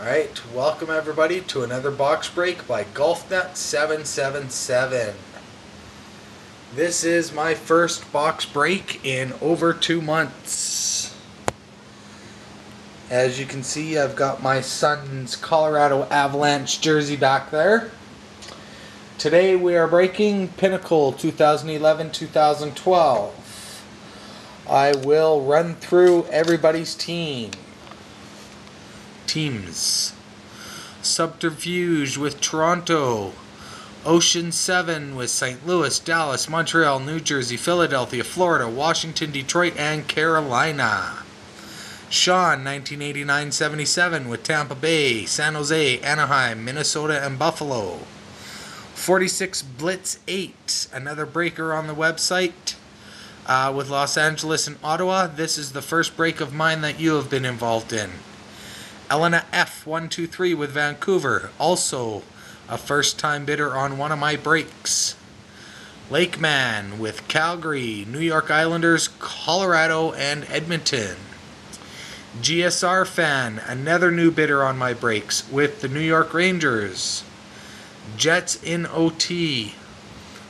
Alright, welcome everybody to another box break by GolfNet777. This is my first box break in over 2 months. As you can see, I've got my son's Colorado Avalanche jersey back there. Today we are breaking Pinnacle 2011-2012. I will run through everybody's teams. Subterfuge with Toronto, Ocean 7 with St. Louis, Dallas, Montreal, New Jersey, Philadelphia, Florida, Washington, Detroit, and Carolina. Sean 1989-77 with Tampa Bay, San Jose, Anaheim, Minnesota, and Buffalo. 46 Blitz 8, another breaker on the website with Los Angeles and Ottawa. This is the first break of mine that you have been involved in. Elena F123 with Vancouver, also a first-time bidder on one of my breaks. Lakeman with Calgary, New York Islanders, Colorado, and Edmonton. GSR Fan, another new bidder on my breaks with the New York Rangers. Jets in OT,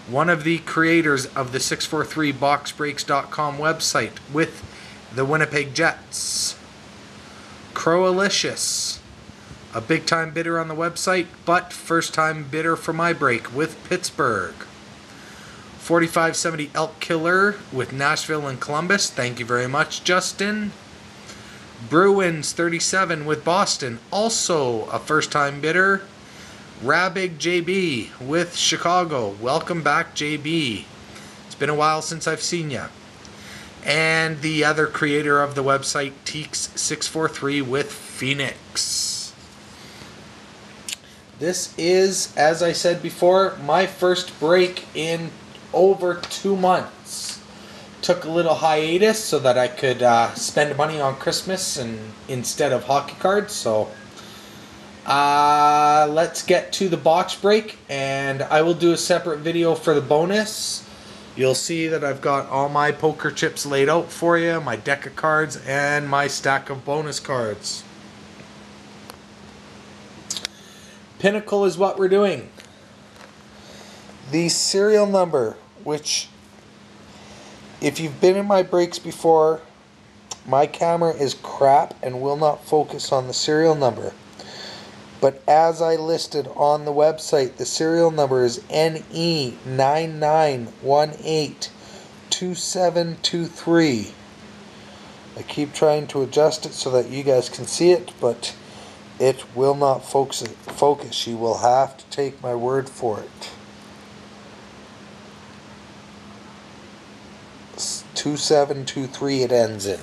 one of the creators of the 643boxbreaks.com website with the Winnipeg Jets. Croalicious, a big-time bidder on the website, but first-time bidder for my break with Pittsburgh. 4570 Elk Killer with Nashville and Columbus. Thank you very much, Justin. Bruins 37 with Boston, also a first-time bidder. Rabig JB with Chicago. Welcome back, JB. It's been a while since I've seen you. And the other creator of the website, Teeks643 with Phoenix. This is, as I said before, my first break in over 2 months. Took a little hiatus so that I could spend money on Christmas and instead of hockey cards. So let's get to the box break, and I will do a separate video for the bonus. You'll see that I've got all my poker chips laid out for you, my deck of cards, and my stack of bonus cards. Pinnacle is what we're doing. The serial number, which, if you've been in my breaks before, my camera is crap and will not focus on the serial number. But as I listed on the website, the serial number is NE99182723. I keep trying to adjust it so that you guys can see it, but it will not focus. You will have to take my word for it. 2723 it ends in.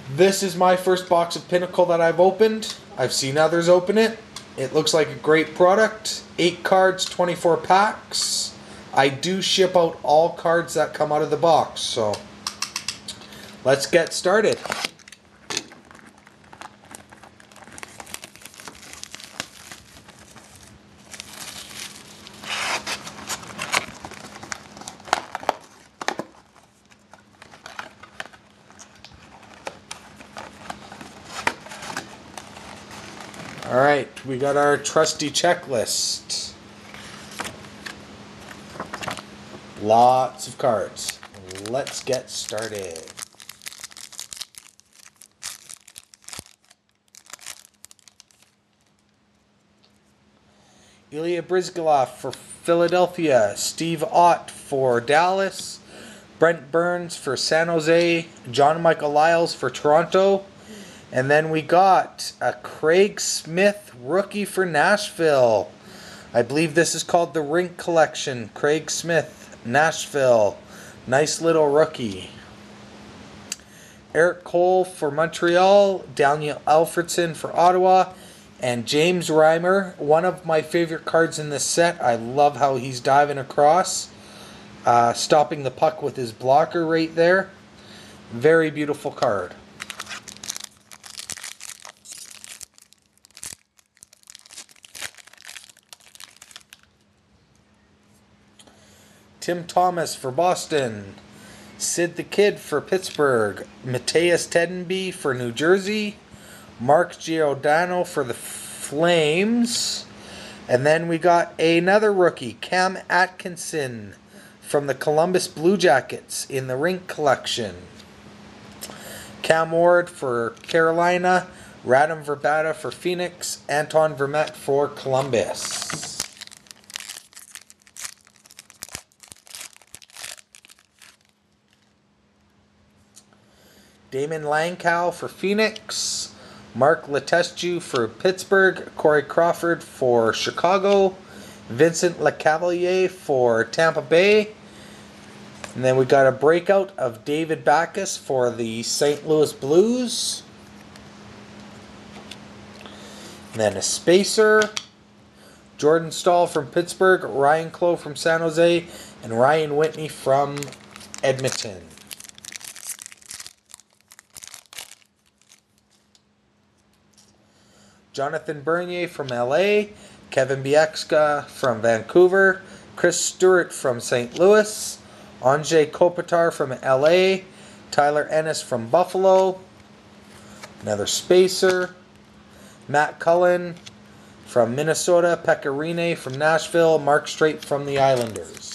This is my first box of Pinnacle that I've opened. I've seen others open it. It looks like a great product. 8 cards, 24 packs. I do ship out all cards that come out of the box, so let's get started. Alright, we got our trusty checklist. Lots of cards. Let's get started. Ilya Bryzgalov for Philadelphia, Steve Ott for Dallas, Brent Burns for San Jose, John Michael Lyles for Toronto. And then we got a Craig Smith rookie for Nashville. I believe this is called the Rink Collection. Craig Smith, Nashville. Nice little rookie. Eric Cole for Montreal. Daniel Alfredson for Ottawa. And James Reimer, one of my favorite cards in this set. I love how he's diving across. Stopping the puck with his blocker right there. Very beautiful card. Tim Thomas for Boston, Sid the Kid for Pittsburgh, Mateus Tedenby for New Jersey, Mark Giordano for the Flames. And then we got another rookie, Cam Atkinson from the Columbus Blue Jackets in the Rink Collection. Cam Ward for Carolina, Radim Verbata for Phoenix, Anton Vermette for Columbus. Damon Langkow for Phoenix, Mark Letestu for Pittsburgh, Corey Crawford for Chicago, Vincent Lecavalier for Tampa Bay, and then we got a breakout of David Backes for the St. Louis Blues, and then a spacer, Jordan Staal from Pittsburgh, Ryan Clough from San Jose, and Ryan Whitney from Edmonton. Jonathan Bernier from LA, Kevin Bieksa from Vancouver, Chris Stewart from St. Louis, Anze Kopitar from LA, Tyler Ennis from Buffalo, another spacer, Matt Cullen from Minnesota, Pekka Rinne from Nashville, Mark Streit from the Islanders.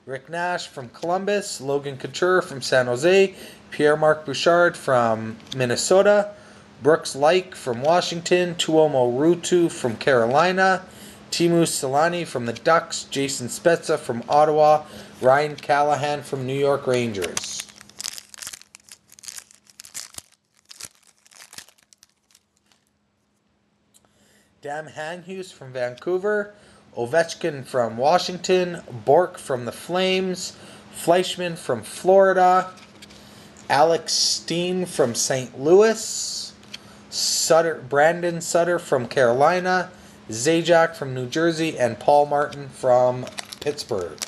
Rick Nash from Columbus, Logan Couture from San Jose, Pierre-Marc Bouchard from Minnesota, Brooks Laich from Washington, Tuomo Ruutu from Carolina, Teemu Selanne from the Ducks, Jason Spezza from Ottawa, Ryan Callahan from New York Rangers. Dan Hanhus from Vancouver, Ovechkin from Washington, Bork from the Flames, Fleischmann from Florida, Alex Steen from St. Louis, Brandon Sutter from Carolina, Zajac from New Jersey, and Paul Martin from Pittsburgh.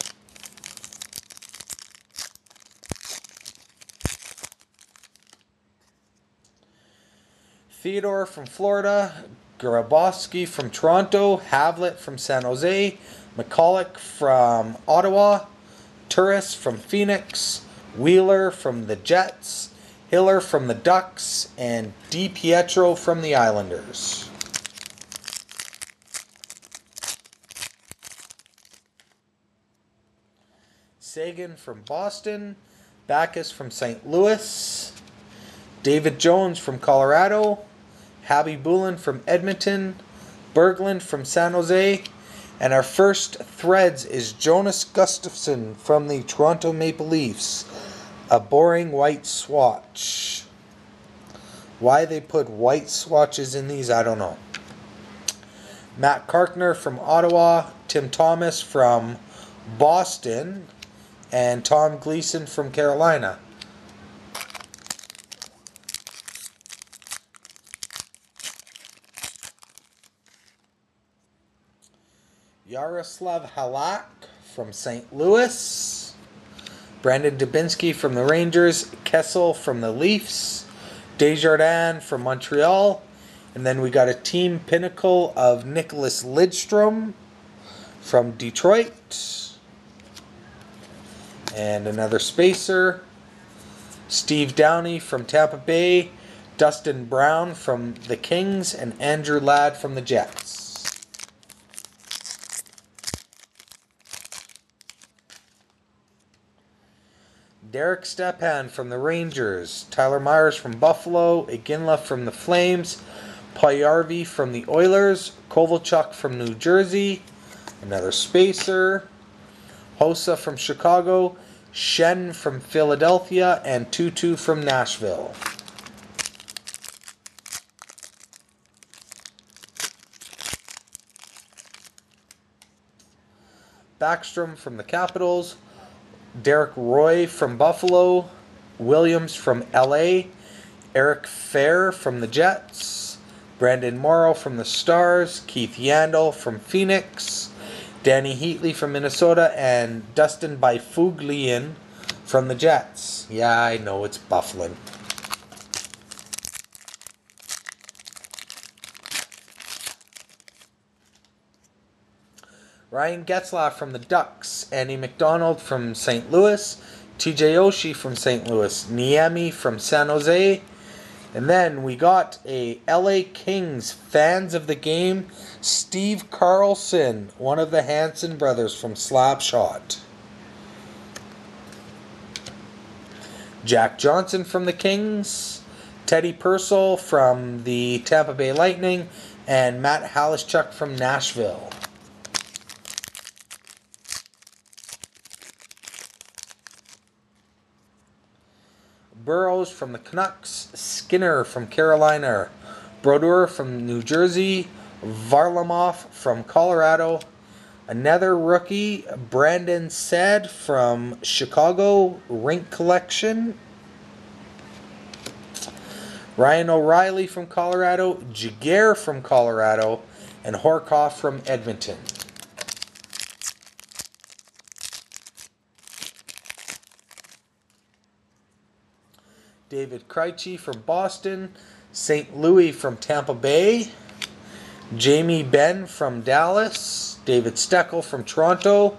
Theodore from Florida, Grabowski from Toronto, Havlet from San Jose, McCulloch from Ottawa, Turris from Phoenix, Wheeler from the Jets, Hiller from the Ducks, and DiPietro from the Islanders. Sagan from Boston, Backes from St. Louis, David Jones from Colorado, Habby Bullen from Edmonton, Berglund from San Jose, and our first threads is Jonas Gustafsson from the Toronto Maple Leafs, a boring white swatch. Why they put white swatches in these, I don't know. Matt Karkner from Ottawa, Tim Thomas from Boston, and Tom Gleason from Carolina. Yaroslav Halak from St. Louis, Brandon Dubinsky from the Rangers, Kessel from the Leafs, Desjardins from Montreal, and then we got a team pinnacle of Nicholas Lidstrom from Detroit, and another spacer, Steve Downey from Tampa Bay, Dustin Brown from the Kings, and Andrew Ladd from the Jets. Derek Stepan from the Rangers, Tyler Myers from Buffalo, Iginla from the Flames, Puljujarvi from the Oilers, Kovalchuk from New Jersey, another spacer, Hossa from Chicago, Shen from Philadelphia, and Tutu from Nashville. Backstrom from the Capitals, Derek Roy from Buffalo, Williams from LA, Eric Fair from the Jets, Brandon Morrow from the Stars, Keith Yandel from Phoenix, Danny Heatley from Minnesota, and Dustin Byfuglien from the Jets. Yeah, I know, it's Bufflin. Ryan Getzlaff from the Ducks, Andy McDonald from St. Louis, TJ Oshie from St. Louis, Niemi from San Jose, and then we got a LA Kings fans of the game, Steve Carlson, one of the Hanson brothers from Slapshot. Jack Johnson from the Kings, Teddy Purcell from the Tampa Bay Lightning, and Matt Halischuk from Nashville. Burrows from the Canucks, Skinner from Carolina, Brodeur from New Jersey, Varlamov from Colorado, another rookie, Brandon Saad from Chicago, Rink Collection, Ryan O'Reilly from Colorado, Jaguar from Colorado, and Horkoff from Edmonton. David Krejci from Boston, St. Louis from Tampa Bay, Jamie Benn from Dallas, David Steckel from Toronto,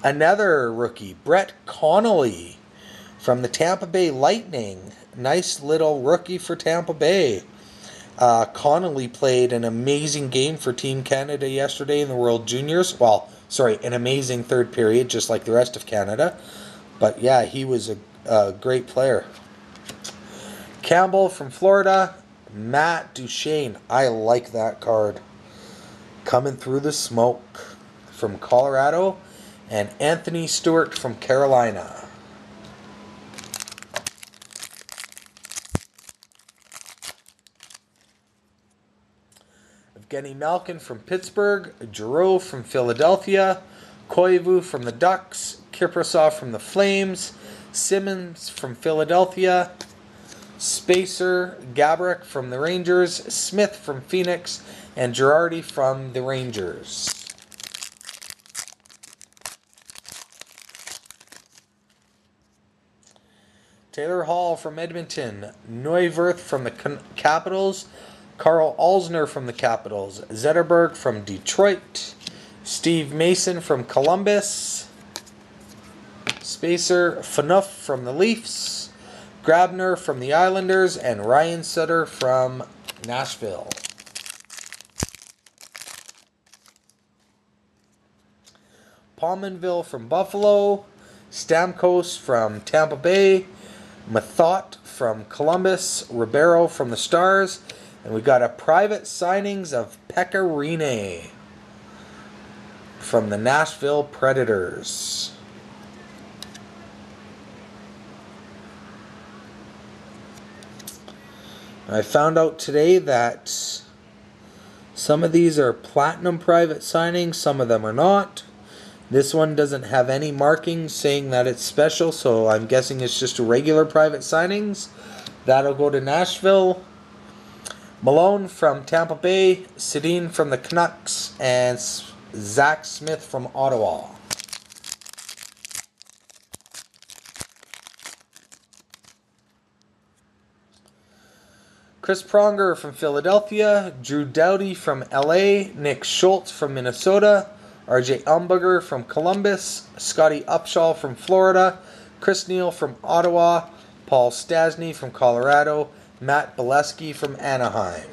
another rookie, Brett Connolly from the Tampa Bay Lightning. Nice little rookie for Tampa Bay. Connolly played an amazing game for Team Canada yesterday in the World Juniors. An amazing third period, just like the rest of Canada. But yeah, he was a great player. Campbell from Florida, Matt Duchene. I like that card. Coming through the smoke from Colorado, and Anthony Stewart from Carolina. Evgeny Malkin from Pittsburgh, Giroux from Philadelphia, Koivu from the Ducks, Kiprasov from the Flames, Simmons from Philadelphia, Spacer, Gaborik from the Rangers, Smith from Phoenix, and Girardi from the Rangers. Taylor Hall from Edmonton, Neuwirth from the Capitals, Carl Alsner from the Capitals, Zetterberg from Detroit, Steve Mason from Columbus, Spacer, Phaneuf from the Leafs, Grabner from the Islanders, and Ryan Sutter from Nashville. Pominville from Buffalo, Stamkos from Tampa Bay, Mathot from Columbus, Ribeiro from the Stars, and we got a private signings of Pekka Rinne from the Nashville Predators. I found out today that some of these are platinum private signings, some of them are not. This one doesn't have any markings saying that it's special, so I'm guessing it's just a regular private signings. That'll go to Nashville. Malone from Tampa Bay, Sedin from the Canucks, and Zach Smith from Ottawa. Chris Pronger from Philadelphia, Drew Doughty from LA, Nick Schultz from Minnesota, RJ Umberger from Columbus, Scotty Upshall from Florida, Chris Neal from Ottawa, Paul Stastny from Colorado, Matt Bolesky from Anaheim.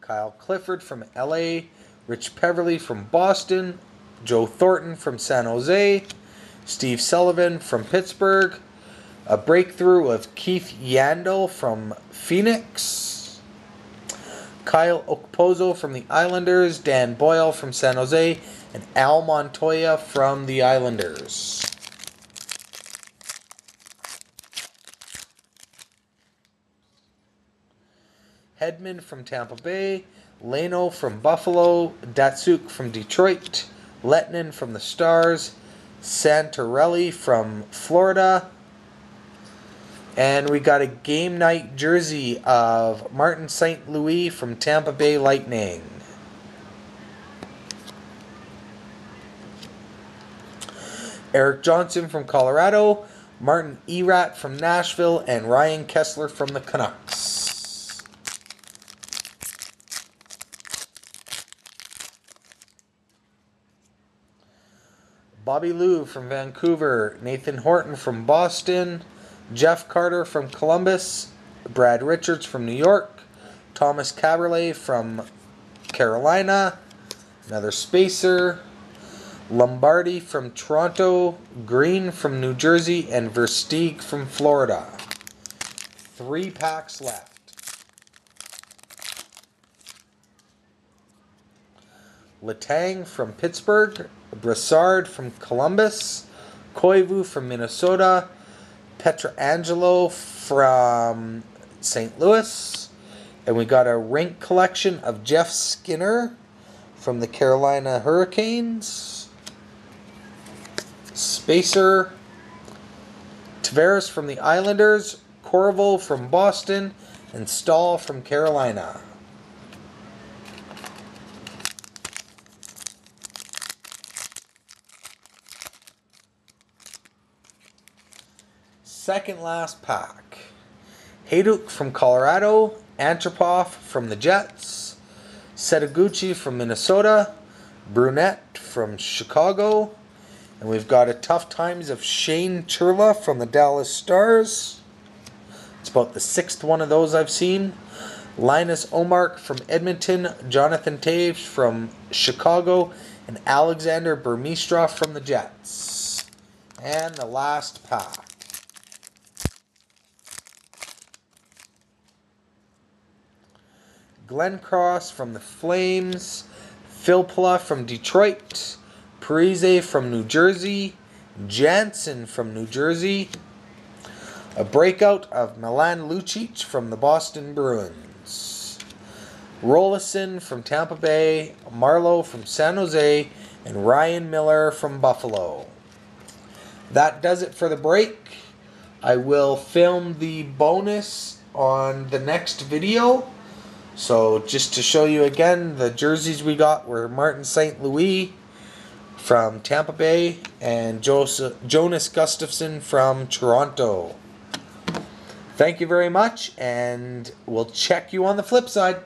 Kyle Clifford from LA, Rich Peverly from Boston, Joe Thornton from San Jose, Steve Sullivan from Pittsburgh, a breakthrough of Keith Yandel from Phoenix, Kyle Okposo from the Islanders, Dan Boyle from San Jose, and Al Montoya from the Islanders. Hedman from Tampa Bay, Leno from Buffalo, Datsuk from Detroit, Lettinen from the Stars, Santorelli from Florida, and we got a game night jersey of Martin St. Louis from Tampa Bay Lightning. Eric Johnson from Colorado, Martin Erat from Nashville, and Ryan Kessler from the Canucks. Bobby Lou from Vancouver, Nathan Horton from Boston, Jeff Carter from Columbus, Brad Richards from New York, Thomas Caberlet from Carolina, another spacer, Lombardi from Toronto, Green from New Jersey, and Versteeg from Florida. 3 packs left. Letang from Pittsburgh, Brassard from Columbus, Koivu from Minnesota, Pietrangelo from St. Louis, and we got a rink collection of Jeff Skinner from the Carolina Hurricanes, spacer, Tavares from the Islanders, Corvo from Boston, and Stahl from Carolina. Second last pack. Hayduk from Colorado, Antropov from the Jets, Setaguchi from Minnesota, Brunette from Chicago, and we've got a Tough Times of Shane Churla from the Dallas Stars. It's about the 6th one of those I've seen. Linus Omark from Edmonton, Jonathan Taves from Chicago, and Alexander Burmistrov from the Jets. And the last pack. Glenn Cross from the Flames, Filppula from Detroit, Parise from New Jersey, Jansen from New Jersey, a breakout of Milan Lucic from the Boston Bruins, Rolison from Tampa Bay, Marlowe from San Jose, and Ryan Miller from Buffalo. That does it for the break. I will film the bonus on the next video. So just to show you again, the jerseys we got were Martin St. Louis from Tampa Bay and Jonas Gustafsson from Toronto. Thank you very much, and we'll check you on the flip side.